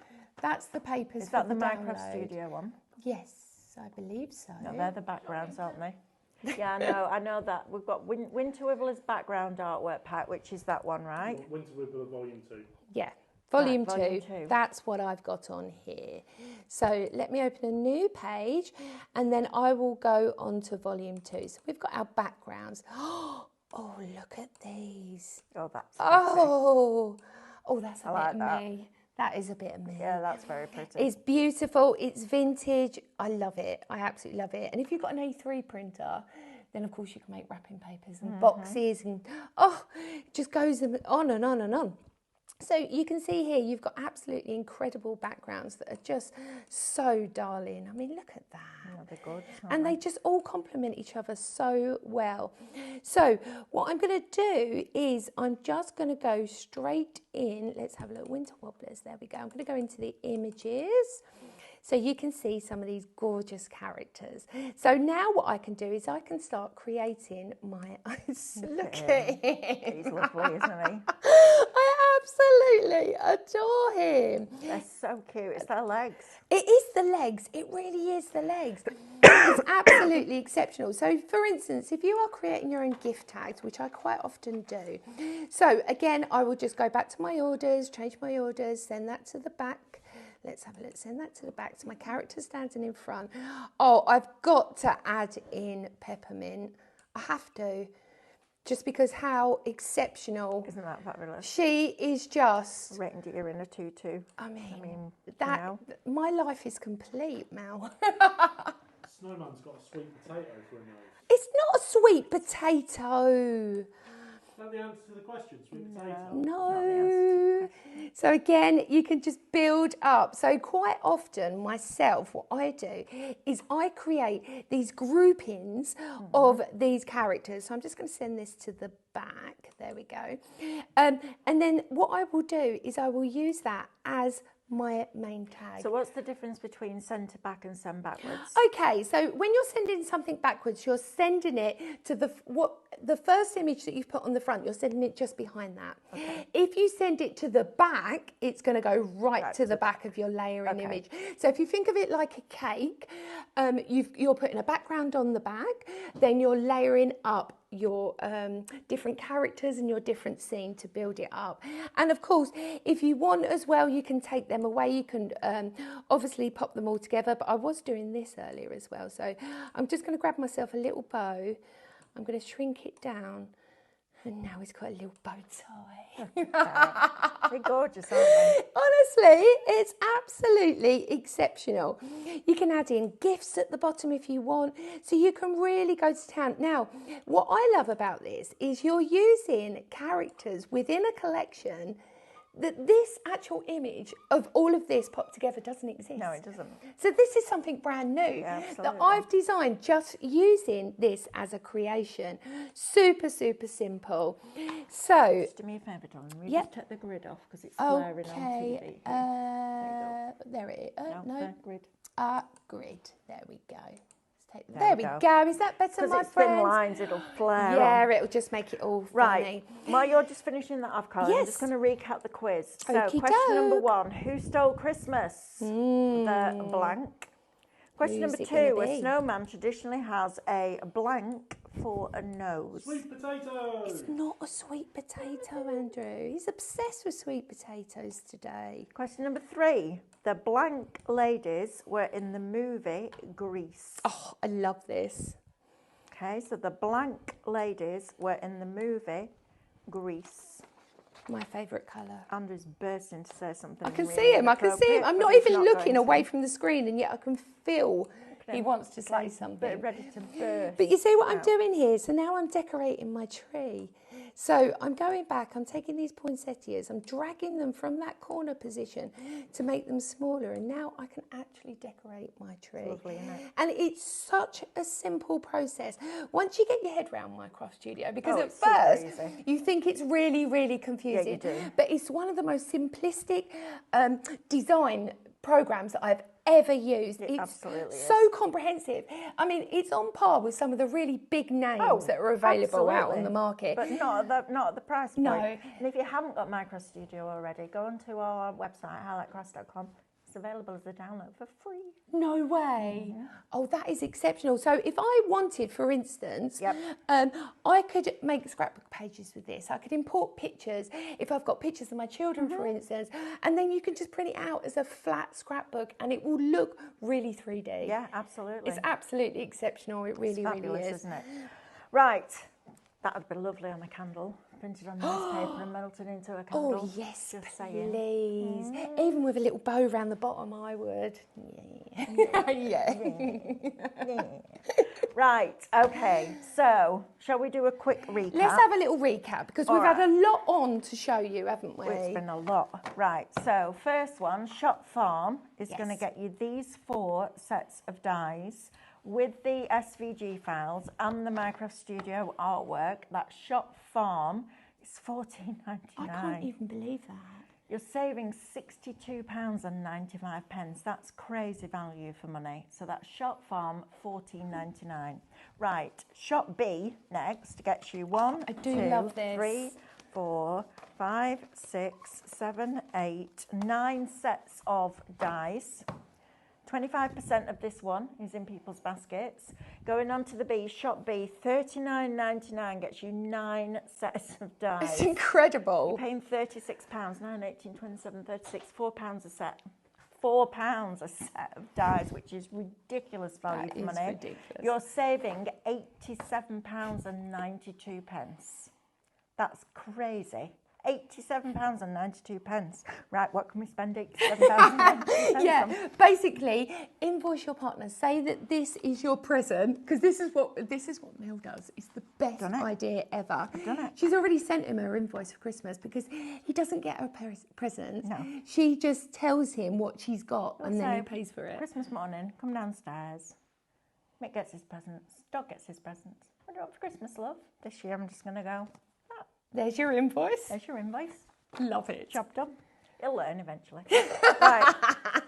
That's the papers Is for that the the Micro download. Studio one? Yes, I believe so. No, they're the backgrounds, aren't they? Yeah, I know that. We've got Winter Wibblers background artwork pack, which is that one, right? Winter Wibbler Volume 2. Yeah, volume, Right, volume 2. That's what I've got on here. So let me open a new page, and then I will go on to volume 2. So we've got our backgrounds. Oh, look at these. Oh, that's That's a like bit of that. me. That is a bit of me. Yeah, that's very pretty. It's beautiful, it's vintage, I love it, I absolutely love it. And if you've got an A3 printer, then of course you can make wrapping papers and boxes and it just goes on and on and on. So you can see here you've got absolutely incredible backgrounds that are just so darling. I mean, look at that. Oh, they're gorgeous, aren't And they just all complement each other so well. So what I'm going to do is I'm just going to go straight in. Let's have a look. Winter Wobblers. There we go. I'm going to go into the images. So you can see some of these gorgeous characters. So now what I can do is I can start creating my... Look at him. He's lovely, isn't he? I absolutely adore him. They're so cute. It's their legs. It is the legs. It really is the legs. It's absolutely exceptional. So, for instance, if you are creating your own gift tags, which I quite often do. So, again, I will just go back to my orders, change my orders, send that to the back. Let's have a look. Send that to the back. So my character standing in front. Oh, I've got to add in Peppermint. I have to. Just because how exceptional. Isn't that fabulous? She is just... Reindeer deer in a tutu. I mean you know. my life is complete, Mel. Snowman's got a sweet potato for a nose. It's not a sweet potato. Is that the answer to the question? Sweet potato? No. So again, you can just build up. So quite often myself, what I do is I create these groupings of these characters. So I'm just going to send this to the back. There we go. And then what I will do is I will use that as my main tag. So what's the difference between send to back and send backwards? Okay, so when you're sending something backwards, you're sending it to the first image that you've put on the front, you're sending it just behind that. Okay. If you send it to the back, it's going to go right to the back of your layering image. So if you think of it like a cake, you're putting a background on the back, then you're layering up your different characters and your different scene to build it up. And of course, if you want as well, you can take them away. You can obviously pop them all together, but I was doing this earlier as well. So I'm just going to grab myself a little bow. I'm going to shrink it down And now he's got a little bow tie. They're gorgeous, aren't they? Honestly, it's absolutely exceptional. You can add in gifts at the bottom if you want, so you can really go to town. Now, what I love about this is you're using characters within a collection that this actual image of all of this popped together doesn't exist. No, it doesn't. So this is something brand new Yeah, that absolutely. I've designed just using this as a creation. Super, super simple. So, Just do me a favour, darling. Will you Yep. just take the grid off because it's flaring on okay, TV. there it is. No, the grid. grid. There we go. Let's take, There there we we go. go. Is that better, Because my it's thin friends? lines, it'll flare on. Yeah, it'll just make it all Right. funny. While you're just finishing that off, Carla, I'm Yes. just going to recap the quiz. So, Okey question number doke. 1, who stole Christmas? The blank. Question Who's number it gonna 2, a be? snowman traditionally has a blank for a nose. Sweet potato! It's not a sweet potato, Andrew. He's obsessed with sweet potatoes today. Question number 3, the blank ladies were in the movie Grease. Oh, I love this. Okay, so the blank ladies were in the movie Grease. My favourite colour. Andrew's bursting to say something. I can really see him. I can see him. inappropriate, I'm but not he's even going looking to. away from the screen, and yet I can feel he him. wants to say Like, something. ready to burst. But you see what I'm out. doing here? So now I'm decorating my tree. So I'm going back, I'm taking these poinsettias, I'm dragging them from that corner position to make them smaller, and now I can actually decorate my tree. Lovely, isn't it? And it's such a simple process. Once you get your head around my craft studio, because Oh, at it's super first easy. you think it's really, really confusing. do. But it's one of the most simplistic design programs that I've ever used. It It's absolutely so comprehensive. I mean, it's on par with some of the really big names that are available out on absolutely. the market. But not at the price point. No. And if you haven't got Micro Studio already, go onto our website, highlightcraft.com. It's available as a download for free. No way. Oh, that is exceptional. So if I wanted, for instance, Yep. I could make scrapbook pages with this. I could import pictures, if I've got pictures of my children, for instance, and then you can just print it out as a flat scrapbook and it will look really 3D. Yeah, absolutely. It's absolutely exceptional. It really, It's fabulous, really is. isn't it? Right. That would be lovely on a candle. Printed on newspaper and melted into a candle. Oh, yes, Just saying. please. Even with a little bow around the bottom, I would. Yeah. yeah. Right, okay. So, shall we do a quick recap? Let's have a little recap because we've All had right. a lot on to show you, haven't we? It's been a lot. Right, so first one, Shop Farm is going to Yes. get you these 4 sets of dies with the SVG files and the Minecraft Studio artwork. That Shop Farm is $14.99. I can't even believe that. You're saving £62.95. That's crazy value for money. So that's Shop Farm, $14.99. Right, Shop B next gets you 1, I do 2, love this. 3, 4, 5, 6, 7, 8, 9 sets of dies. 25% of this one is in people's baskets. Going on to the B, Shop B, $39.99 gets you 9 sets of dies. It's incredible. You're paying £36, 9, 18, 27, 36, £4 a set. £4 a set of dies, which is ridiculous value That for is money. ridiculous. You're saving £87.92. That's crazy. £87.92. Right, what can we spend £87.92 on? Yeah, basically, invoice your partner. Say that this is your present because this is what Mel does. It's the best Done it. idea ever. done it. She's already sent him her invoice for Christmas because he doesn't get her present. No. She just tells him what she's got and then he So, pays for it. Christmas morning, come downstairs. Mick gets his presents. Dog gets his presents. What do you want for Christmas, love? This year I'm just going to go, oh, There's your invoice. there's your invoice. Love it. Job done. He'll learn eventually. Right,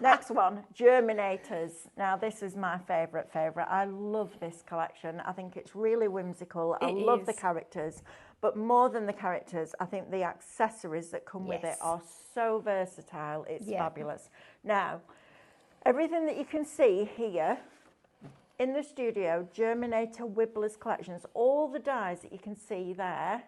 next one, Germinators. Now, this is my favourite. I love this collection. I think it's really whimsical. I love the is. characters. But more than the characters, I think the accessories that come with it Yes. are so versatile. It's Yeah. fabulous. Now, everything that you can see here in the studio, Germinator Wibblers collections, all the dies that you can see there,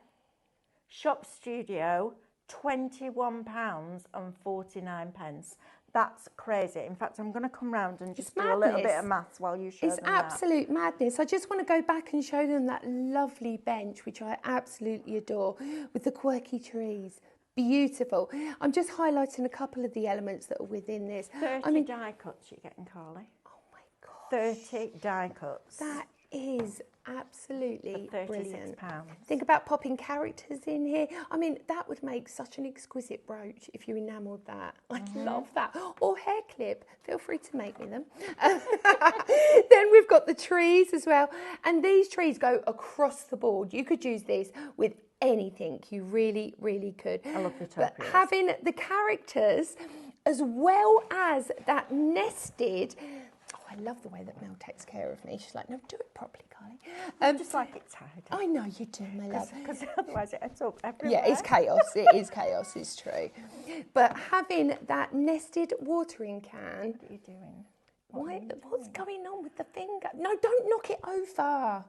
Shop Studio, £21.49. That's crazy. In fact, I'm going to come round and just It's do a little bit madness. of maths while you show It's them that. absolute madness. I just want to go back and show them that lovely bench, which I absolutely adore, with the quirky trees. Beautiful. I'm just highlighting a couple of the elements that are within this. 30 die cuts you're getting, Carly. Oh my God. 30 die cuts. That is absolutely for £36. brilliant. Think about popping characters in here. I mean, that would make such an exquisite brooch if you enamelled that. I love that. Or hair clip. Feel free to make me them. Then we've got the trees as well. And these trees go across the board. You could use these with anything. You really, really could. I love the But topiaries. having the characters as well as that nested... I love the way that Mel takes care of me. She's like, no, do it properly, Carly. Just like it's tidy. I know you do, my love. Because otherwise it ends up everywhere. Yeah, it's chaos. It is chaos, it's true. But having that nested watering can... What are you doing? What's going on with the finger? No, don't knock it over.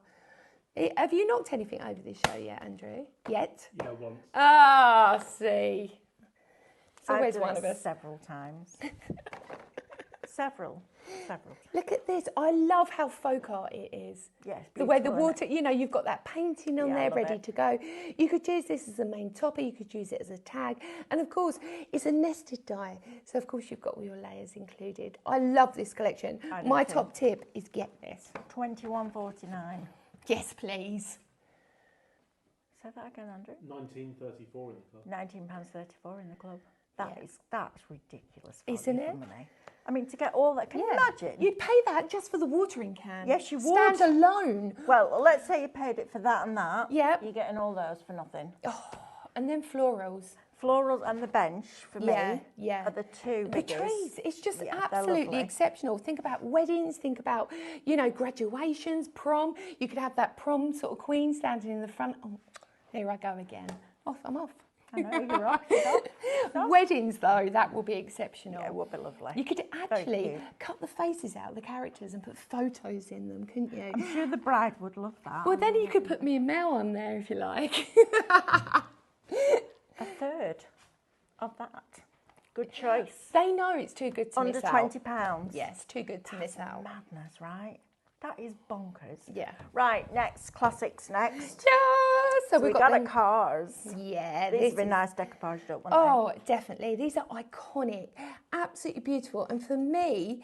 Have you knocked anything over this show yet, Andrew? Yet? Yeah, once. Ah, see. It's I've always done one it of us. several times. Several. Look at this. I love how folk art it is. Yes, The way the beautiful, water, you know, you've got that painting on Yeah, I there love ready it. to go. You could use this as a main topper, you could use it as a tag. And of course, it's a nested die. So of course you've got all your layers included. I love this collection. I do My too. top tip is get this. £21.49. Yes, please. Say that again, Andrew. 1934 in the club. £19.34 in the club. Yeah. That's ridiculous value Isn't for it? money. I mean, to get all that, can you imagine? You'd pay that just for the watering can. Yes, you Stand would. alone. Well, let's say you paid it for that and that. Yep. You're getting all those for nothing. And then florals. Florals and the bench, for Yeah, me, yeah. are the two The biggest. trees, it's just Yeah, they're absolutely lovely. exceptional. Think about weddings, think about, you know, graduations, prom. You could have that prom sort of queen standing in the front. Oh, there I go again. I'm off. I know, you're off. Stop. Weddings, though, that will be exceptional. Yeah, it would be lovely. You could Very actually cute. cut the faces out of the characters and put photos in them, couldn't you? I'm sure the bride would love that. Well, then you could put me and Mel on there if you like. A third of that. Good choice. They know it's too good to Under miss out. £20. Yes, too good to miss out. Madness, right? That is bonkers. Yeah. Right, next. Classics next. Yeah. So So we've we got got them. cars. Yeah. These this would be is- nice decoupage, don't want Oh, definitely. These are iconic, absolutely beautiful. And for me,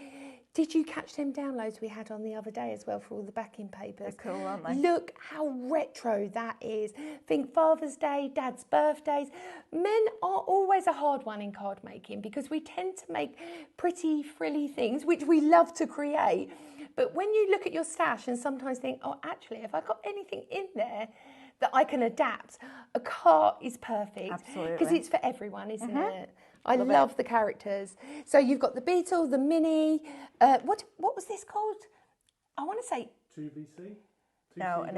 did you catch them downloads we had on the other day as well for all the backing papers? They're cool, aren't they? Look how retro that is. Think Father's Day, Dad's birthdays. Men are always a hard one in card making because we tend to make pretty frilly things, which we love to create. But when you look at your stash and sometimes think, oh, actually, have I got anything in there that I can adapt? A car is perfect. Absolutely. Because it's for everyone, isn't it? I love the characters. So you've got the Beetle, the Mini. What was this called? I want to say 2VC? No, 2CV? an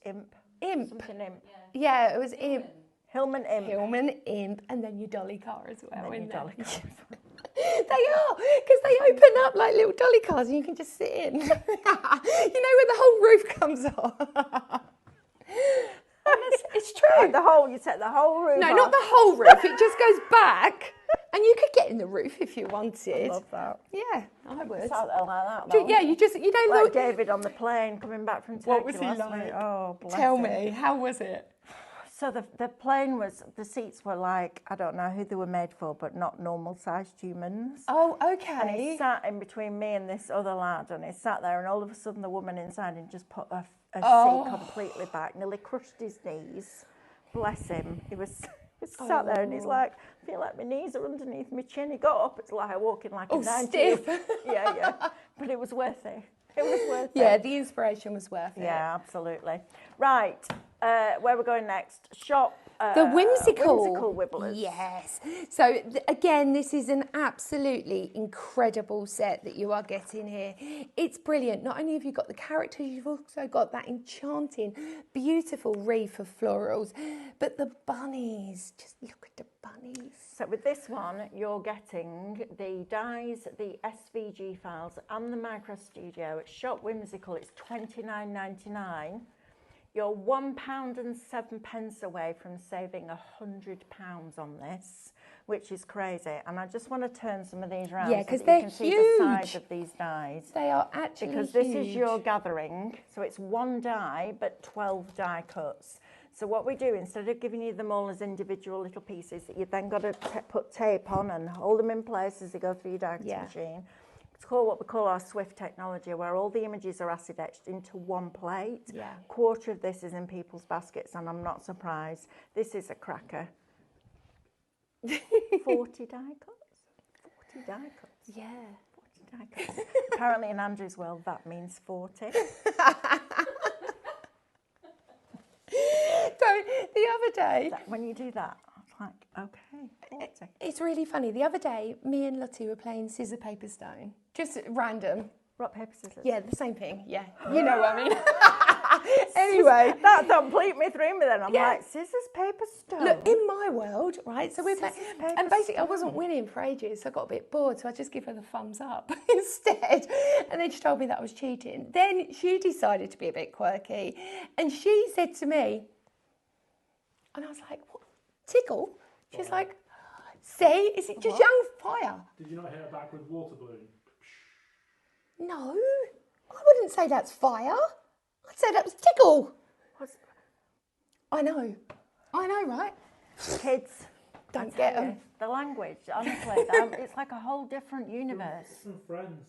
imp. Imp. Something imp. Yeah, it was Imp. Hillman imp. Hillman, Imp, and then your dolly car as well. And then isn't your dolly it? car. They are, because they open up like little dolly cars and you can just sit in. You know, where the whole roof comes off. It's true. You set the whole room No, off. not the whole roof. It just goes back, and you could get in the roof if you wanted. I love that. Yeah, I would. Sat there like that. Do- though. yeah, you know, Like look. David on the plane coming back from Turkey What was he last like? week. Oh, bless Tell him. me, how was it? So the plane was, the seats were like, I don't know who they were made for, but not normal-sized humans. Oh, And okay. he sat in between me and this other lad, and he sat there, and all of a sudden the woman inside him just put a Oh. seat completely back, nearly crushed his knees. Bless him. He was sat there, and he's Oh. like, I feel like my knees are underneath my chin. He got up, it's like walking like Oh, a 90. stiff. Yeah. But it was worth it. It was worth Yeah, it. the inspiration was worth it. Yeah, absolutely. Right, where we're going next? Shop. The whimsical. Wibblers. Yes. So again, this is an absolutely incredible set that you are getting here. It's brilliant. Not only have you got the characters, you've also got that enchanting, beautiful wreath of florals, but the bunnies. Just look at the bunnies. So with this one, you're getting the dies, the SVG files, and the Micro Studio. It's Shop Whimsical. It's $29.99. You're £1.07 away from saving £100 on this, which is crazy. And I just want to turn some of these round Yeah, so 'cause that they're you can see the size huge. of these dies. They are actually Because this is huge. your gathering, so it's one die, but 12 die cuts. So what we do, instead of giving you them all as individual little pieces that you've then got to put tape on and hold them in place as they go through your die cutting machine, it's called what we call our Swift technology, where all the images are acid etched into one plate. Yeah. Quarter of this is in people's baskets, and I'm not surprised. This is a cracker. 40 die cuts? 40 die cuts. Yeah. 40 die cuts. Apparently in Andrew's world, that means 40. So the other day, When you do that, I was like, okay, 40. it's really funny. The other day, me and Lottie were playing scissor, paper, stone. Just random. Rock, paper, scissors. Yeah, the same thing. Yeah, you know what I mean. Anyway, That completely threw me then. I'm Yeah. like, scissors, paper, stone. look, in my world, right, so we're playing, Scissors, paper, and basically I stone. wasn't winning for ages, so I got a bit bored, so I just give her the thumbs up instead. And then she told me that I was cheating. Then she decided to be a bit quirky, and she said to me, and I was like, what, tickle? She's like, see, is it just young fire? Did you not hit her back with water balloon? No, I wouldn't say that's fire. I'd say that was tickle. What's- I know, right? Kids. Don't I get tell you, 'em. The language, honestly, it's like a whole different universe. Some Friends.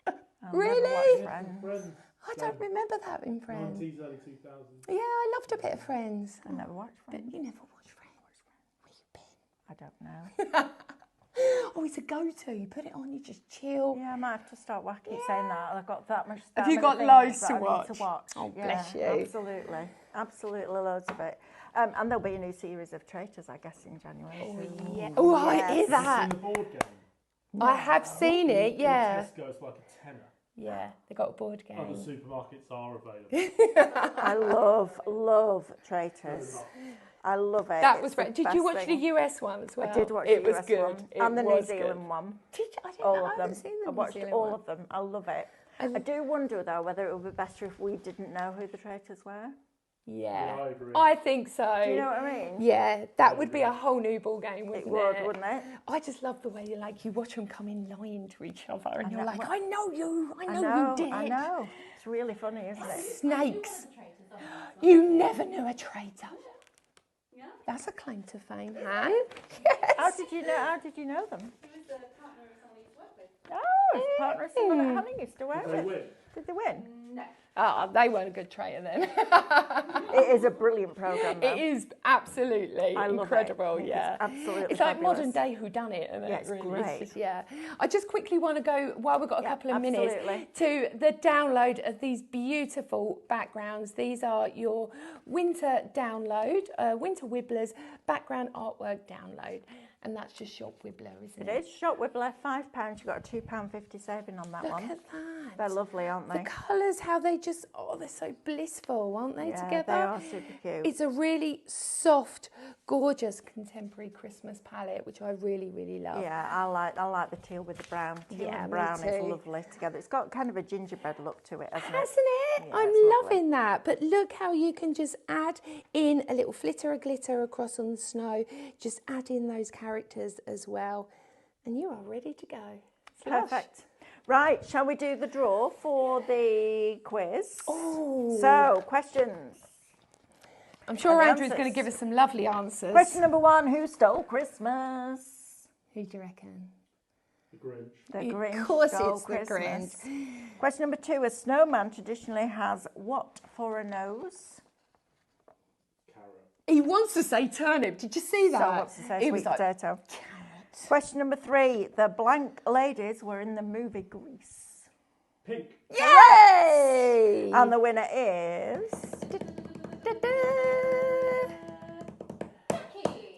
I'll Really? Never watch Yeah, some Friends. Friends. I don't remember that in Friends. 90s, early 2000s. Yeah, I loved a bit of Friends. I never watched But Friends. you never watch Friends. Where you been? I don't know. Oh, it's a go-to. You put it on, you just chill. Yeah, I might have to start wacky saying that. I've got that much. Have that you many got things loads that to I need watch? to watch. Oh, Yeah, bless you. Absolutely loads of it. And there'll be a new series of Traitors, I guess, in January. soon. Yeah. Oh, I Yes. hear Seen that. the board game? I have seen it, In yeah. Tesco, it's like a tenner. Yeah, they got a board game. Other supermarkets are available. I love Traitors. I love it. That It's was the great. Did best you watch thing. the US one as well? I did watch it the was US good. one It and the New was Zealand good. one. Did you? I didn't All know. of I them. haven't seen the I New watched Zealand all one. of them. I love it. I do wonder though whether it would be better if we didn't know who the traitors were. Yeah, Yeah, I agree. I think so. Do you know what I mean? Yeah, that would be a whole new ball game, wouldn't It would, wouldn't it? I just love the way you watch them come in line to each other, and you're know. like, I know you, I know you did. I know. It's really funny, isn't it? Snakes. Traitors on this one. You never knew a traitor. Yeah. That's a claim to fame, Han. How did you know them? He was the partner of someone he used to work with. Oh, it's a partner of someone that Honey used to work Did they with. win? Did they win? No. Oh, they weren't a good traitor then. It is a brilliant programme though. It is absolutely I love it. incredible, I think it's yeah. absolutely It's like fabulous. modern day whodunit, isn't it? Yeah, it's really? great. Just, yeah. I just quickly want to go, while we've got a Yeah, couple of minutes, absolutely. to the download of these beautiful backgrounds. These are your winter download, winter Wibblers background artwork download. And that's just Shop Wibbler, isn't It it? is. Shop Wibbler, £5. You've got a £2.50 saving on that Look one. at that. They're lovely, aren't The they? colours, how they just, they're so blissful, aren't they, Yeah, together? they are super cute. It's a really soft, gorgeous contemporary Christmas palette, which I really, really love. Yeah, I like the teal with the brown. Teal Yeah, and me brown is too. lovely together. It's got kind of a gingerbread look to it, hasn't it? Hasn't it? Yeah, I'm it's lovely. loving that. But look how you can just add in a little flitter of glitter across on the snow. Just add in those characters as well. And you are ready to go. Slush. Perfect. Right, shall we do the draw for the quiz? Oh. So, questions. I'm sure And the Andrew's going to answers. give us some lovely answers. Question number 1, who stole Christmas? Who do you reckon? The Grinch. The Of Grinch course stole it's the Christmas. Question number 2, a snowman traditionally has what for a nose? Carrot. He wants to say turnip. Did you see that? So what's to say He sweet was like, potato? carrot. Question number 3, the blank ladies were in the movie Grease. Pink. Yay! And the winner is...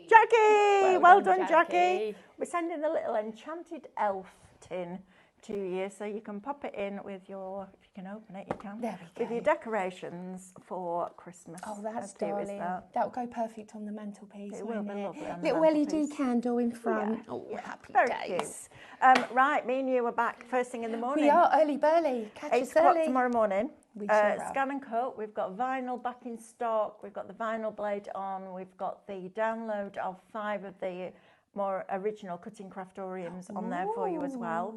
Jackie! Well done, Jackie. We're sending a little enchanted elf tin to you so you can pop it in with your, if you can open it, you can. There we With go. your decorations for Christmas. Oh, that's How cute is darling. that? That'll go perfect on the mantelpiece. It will won't be it? lovely on the Little LED mantelpiece. candle in front. Yeah, Oh, yeah, happy very days. cute. Right, me and you are back first thing in the morning. We are early burly. Catch 8 us o'clock early. tomorrow morning. We sure have. Scan and cut. We've got vinyl back in stock. We've got the vinyl blade on. We've got the download of 5 of the more original cutting craftoriums on there for you as well.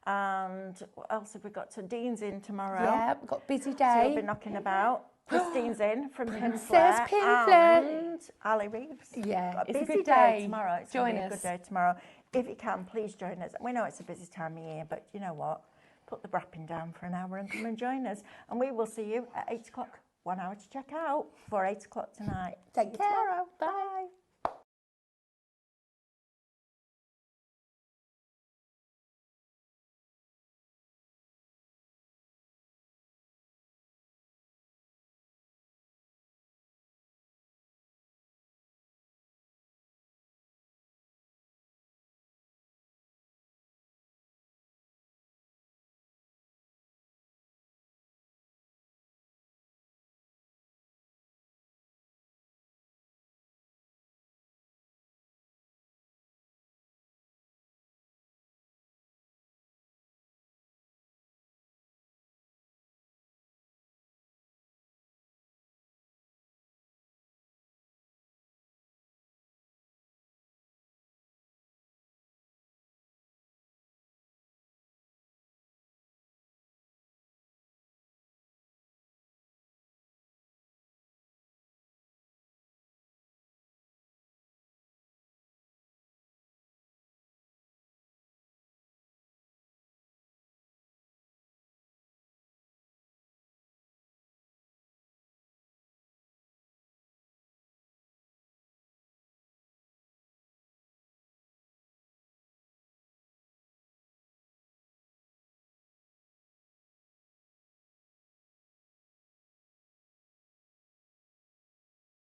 And what else have we got? So Dean's in tomorrow. Yeah, we've got a busy So day. we'll be knocking about. Christine's in from Princess Pimsleur. Pimsleur. And Ali Reeves. Yeah, Got a it's a busy good day day. tomorrow. It's Join going to be a us. good day tomorrow. If you can, please join us. We know it's a busy time of year, but you know what? Put the wrapping down for an hour and come and join us. And we will see you at 8 o'clock. 1 hour to check out for 8 o'clock tonight. Take See you care. tomorrow. Bye.